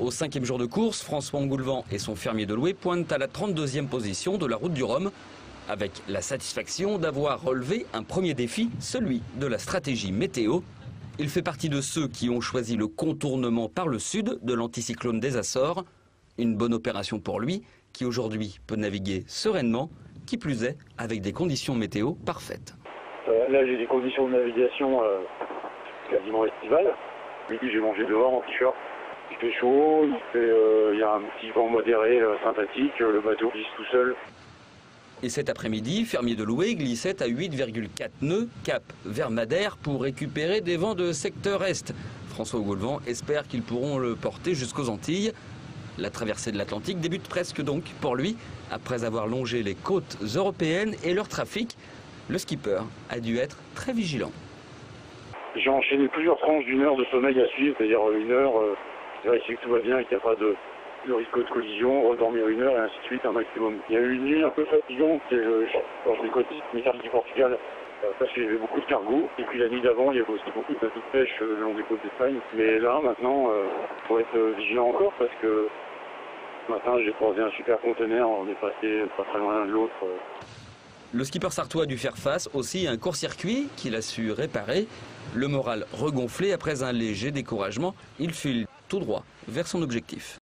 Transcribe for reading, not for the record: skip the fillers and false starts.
Au 5e jour de course, François Engoulevent et son fermier de Loué pointent à la 32e position de la route du Rhum, avec la satisfaction d'avoir relevé un premier défi, celui de la stratégie météo. Il fait partie de ceux qui ont choisi le contournement par le sud de l'anticyclone des Açores. Une bonne opération pour lui, qui aujourd'hui peut naviguer sereinement, qui plus est avec des conditions météo parfaites. Là j'ai des conditions de navigation quasiment estivales. Midi j'ai mangé dehors en t-shirt. Il fait chaud, il y a un petit vent modéré sympathique, le bateau glisse tout seul. Et cet après-midi, fermier de Loué glissait à 8,4 nœuds cap vers Madère pour récupérer des vents de secteur est. François Engoulevent espère qu'ils pourront le porter jusqu'aux Antilles. La traversée de l'Atlantique débute presque donc pour lui. Après avoir longé les côtes européennes et leur trafic, le skipper a dû être très vigilant. J'ai enchaîné plusieurs tranches d'une heure de sommeil à suivre, c'est-à-dire une heure, vérifier que tout va bien et qu'il n'y a pas de risque de collision, redormir une heure et ainsi de suite un maximum. Il y a eu une nuit un peu fatigante quand je décotais du Portugal parce qu'il y avait beaucoup de cargo. Et puis la nuit d'avant, il y avait aussi beaucoup de bateaux de pêche le long des côtes d'Espagne. Mais là, maintenant, il faut être vigilant encore parce que ce matin, j'ai croisé un super conteneur, on est passé pas très loin l'un de l'autre. Le skipper sartois a dû faire face aussi à un court-circuit qu'il a su réparer. Le moral regonflé après un léger découragement, il file tout droit vers son objectif.